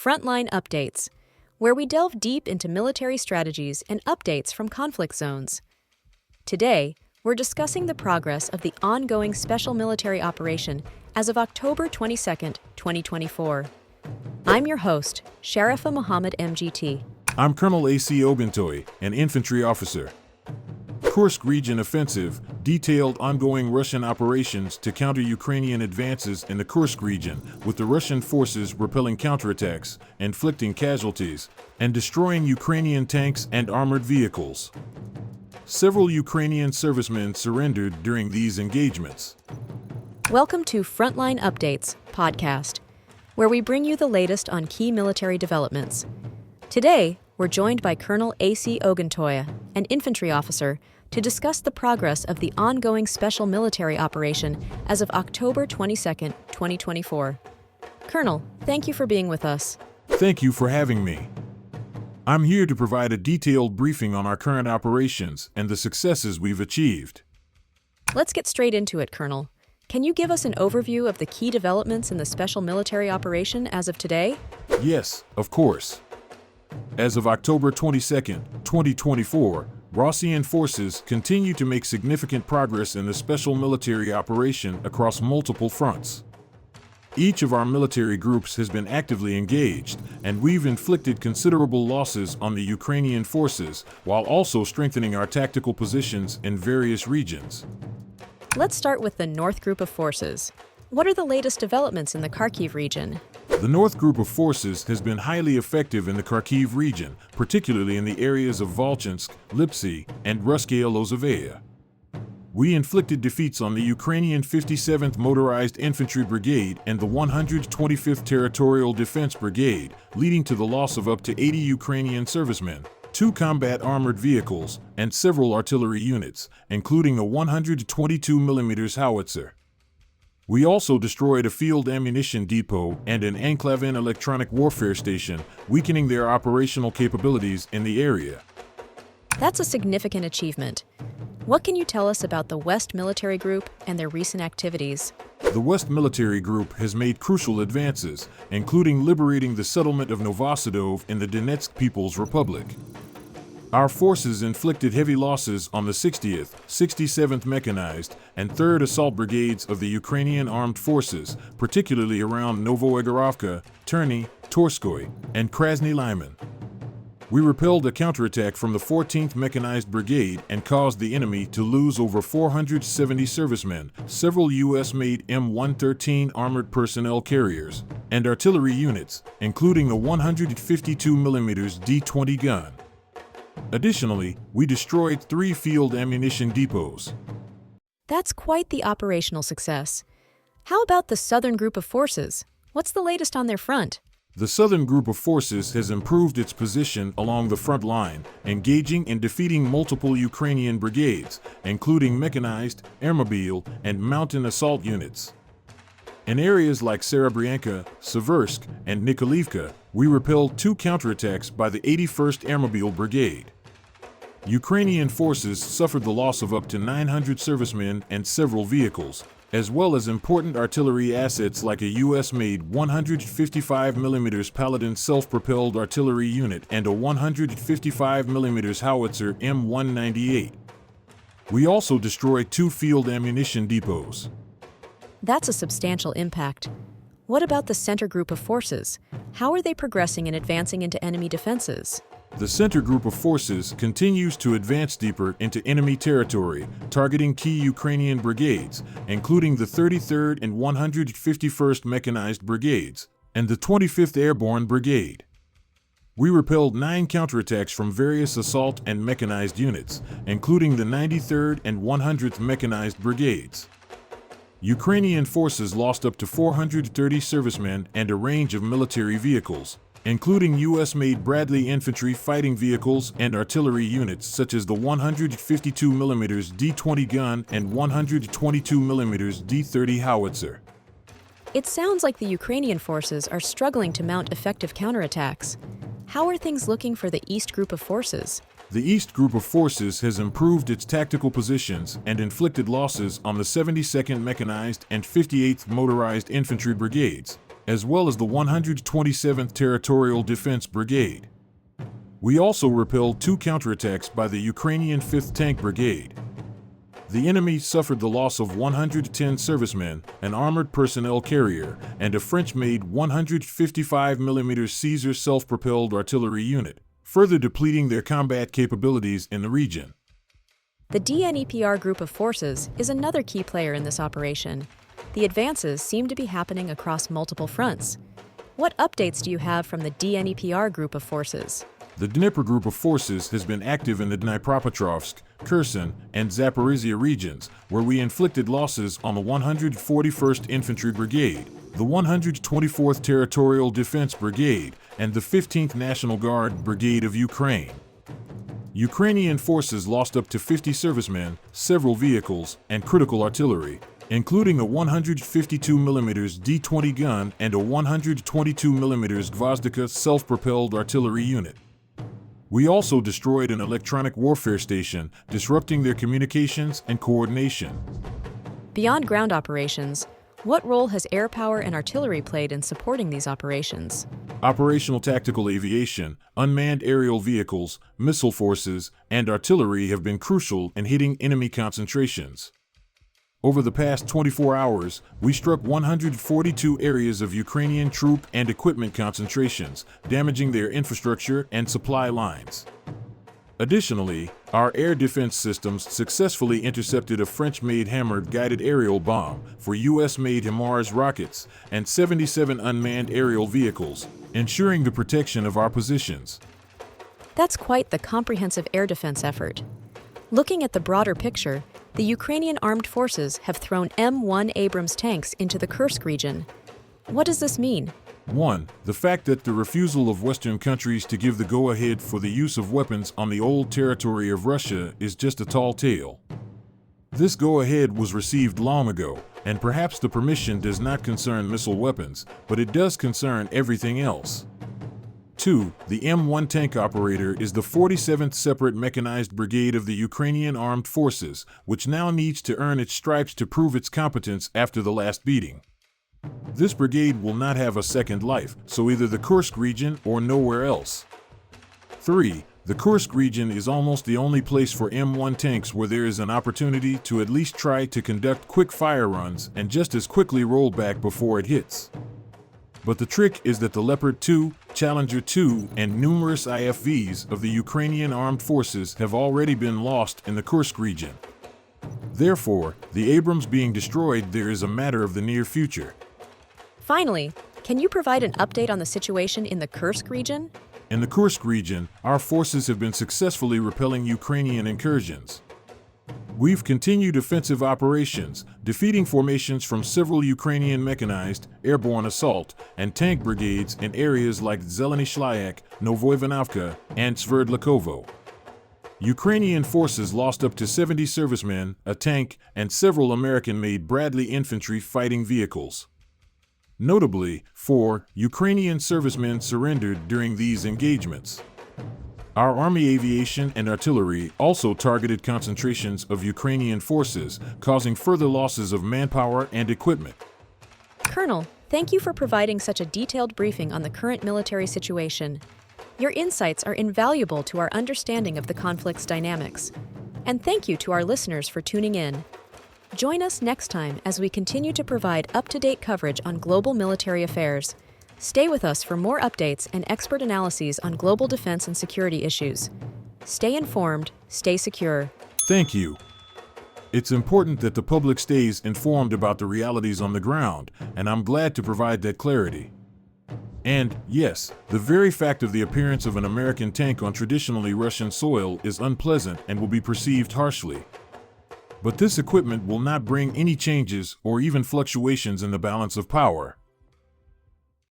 Frontline Updates, where we delve deep into military strategies and updates from conflict zones. Today, we're discussing the progress of the ongoing special military operation as of October 22, 2024. I'm your host, Sharifa Mohammed MGT. I'm Colonel A.C. Oguntoye, an Infantry Officer. Kursk Region Offensive detailed ongoing Russian operations to counter Ukrainian advances in the Kursk region, with the Russian forces repelling counterattacks, inflicting casualties, and destroying Ukrainian tanks and armored vehicles. Several Ukrainian servicemen surrendered during these engagements. Welcome to Frontline Updates podcast, where we bring you the latest on key military developments. Today, we're joined by Colonel A.C. Oguntoye, an infantry officer, to discuss the progress of the ongoing special military operation as of October 22, 2024. Colonel, thank you for being with us. Thank you for having me. I'm here to provide a detailed briefing on our current operations and the successes we've achieved. Let's get straight into it, Colonel. Can you give us an overview of the key developments in the special military operation as of today? Yes, of course. As of October 22, 2024, Russian forces continue to make significant progress in the special military operation across multiple fronts. Each of our military groups has been actively engaged, and we've inflicted considerable losses on the Ukrainian forces, while also strengthening our tactical positions in various regions. Let's start with the North Group of Forces. What are the latest developments in the Kharkiv region? The North Group of Forces has been highly effective in the Kharkiv region, particularly in the areas of Volchansk, Lipsy, and Ruskaya Lozovaya. We inflicted defeats on the Ukrainian 57th Motorized Infantry Brigade and the 125th Territorial Defense Brigade, leading to the loss of up to 80 Ukrainian servicemen, 2 combat armored vehicles, and several artillery units, including a 122mm howitzer. We also destroyed a field ammunition depot and an Enclavin electronic warfare station, weakening their operational capabilities in the area. That's a significant achievement. What can you tell us about the West Military Group and their recent activities? The West Military Group has made crucial advances, including liberating the settlement of Novosadov in the Donetsk People's Republic. Our forces inflicted heavy losses on the 60th, 67th Mechanized, and 3rd Assault Brigades of the Ukrainian Armed Forces, particularly around Novoegorovka, Terny, Torskoy, and Krasny Lyman. We repelled a counterattack from the 14th Mechanized Brigade and caused the enemy to lose over 470 servicemen, several U.S.-made M113 armored personnel carriers, and artillery units, including a 152mm D-20 gun. Additionally, we destroyed 3 field ammunition depots. That's quite the operational success. How about the Southern Group of Forces? What's the latest on their front? The Southern Group of Forces has improved its position along the front line, engaging and defeating multiple Ukrainian brigades, including mechanized, airmobile, and mountain assault units. In areas like Serebryanka, Seversk, and Nikolaevka, we repelled 2 counterattacks by the 81st Airmobile Brigade. Ukrainian forces suffered the loss of up to 900 servicemen and several vehicles, as well as important artillery assets like a U.S.-made 155mm Paladin self-propelled artillery unit and a 155mm howitzer M198. We also destroyed 2 field ammunition depots. That's a substantial impact. What about the Center Group of Forces? How are they progressing and advancing into enemy defenses? The Center Group of Forces continues to advance deeper into enemy territory, targeting key Ukrainian brigades, including the 33rd and 151st Mechanized Brigades, and the 25th Airborne Brigade. We repelled 9 counterattacks from various assault and mechanized units, including the 93rd and 100th Mechanized Brigades. Ukrainian forces lost up to 430 servicemen and a range of military vehicles, including U.S.-made Bradley infantry fighting vehicles and artillery units such as the 152mm D-20 gun and 122mm D-30 howitzer. It sounds like the Ukrainian forces are struggling to mount effective counterattacks. How are things looking for the East Group of Forces? The East Group of Forces has improved its tactical positions and inflicted losses on the 72nd Mechanized and 58th Motorized Infantry Brigades, as well as the 127th Territorial Defense Brigade. We also repelled 2 counterattacks by the Ukrainian 5th Tank Brigade. The enemy suffered the loss of 110 servicemen, an armored personnel carrier, and a French-made 155mm Caesar self-propelled artillery unit, further depleting their combat capabilities in the region. The DNEPR group of forces is another key player in this operation. The advances seem to be happening across multiple fronts. What updates do you have from the DNEPR group of forces? The Dnipro group of forces has been active in the Dnipropetrovsk, Kherson, and Zaporizhia regions, where we inflicted losses on the 141st Infantry Brigade, the 124th Territorial Defense Brigade, and the 15th National Guard Brigade of Ukraine. Ukrainian forces lost up to 50 servicemen, several vehicles, and critical artillery, including a 152mm D-20 gun and a 122mm Gvozdika self-propelled artillery unit. We also destroyed an electronic warfare station, disrupting their communications and coordination. Beyond ground operations, what role has air power and artillery played in supporting these operations? Operational tactical aviation, unmanned aerial vehicles, missile forces, and artillery have been crucial in hitting enemy concentrations. Over the past 24 hours, we struck 142 areas of Ukrainian troop and equipment concentrations, damaging their infrastructure and supply lines. Additionally, our air defense systems successfully intercepted a French-made hammered guided aerial bomb for US-made HIMARS rockets and 77 unmanned aerial vehicles, ensuring the protection of our positions. That's quite the comprehensive air defense effort. Looking at the broader picture, the Ukrainian armed forces have thrown M1 Abrams tanks into the Kursk region. What does this mean? 1. The fact that the refusal of Western countries to give the go-ahead for the use of weapons on the old territory of Russia is just a tall tale. This go-ahead was received long ago, and perhaps the permission does not concern missile weapons, but it does concern everything else. 2. The M1 tank operator is the 47th Separate Mechanized Brigade of the Ukrainian Armed Forces, which now needs to earn its stripes to prove its competence after the last beating. This brigade will not have a second life, so either the Kursk region or nowhere else. 3. The Kursk region is almost the only place for M1 tanks where there is an opportunity to at least try to conduct quick fire runs and just as quickly roll back before it hits. But the trick is that the Leopard 2, Challenger 2, and numerous IFVs of the Ukrainian armed forces have already been lost in the Kursk region. Therefore, the Abrams being destroyed there is a matter of the near future. Finally, can you provide an update on the situation in the Kursk region? In the Kursk region, our forces have been successfully repelling Ukrainian incursions. We've continued offensive operations, defeating formations from several Ukrainian mechanized, airborne assault, and tank brigades in areas like Zeleny Shlyak, Novoivanovka, and Sverdlokovo. Ukrainian forces lost up to 70 servicemen, a tank, and several American-made Bradley infantry fighting vehicles. Notably, 4 Ukrainian servicemen surrendered during these engagements. Our Army aviation and artillery also targeted concentrations of Ukrainian forces, causing further losses of manpower and equipment. Colonel, thank you for providing such a detailed briefing on the current military situation. Your insights are invaluable to our understanding of the conflict's dynamics. And thank you to our listeners for tuning in. Join us next time as we continue to provide up-to-date coverage on global military affairs. Stay with us for more updates and expert analyses on global defense and security issues. Stay informed, stay secure. Thank you. It's important that the public stays informed about the realities on the ground, and I'm glad to provide that clarity. And, yes, the very fact of the appearance of an American tank on traditionally Russian soil is unpleasant and will be perceived harshly. But this equipment will not bring any changes or even fluctuations in the balance of power.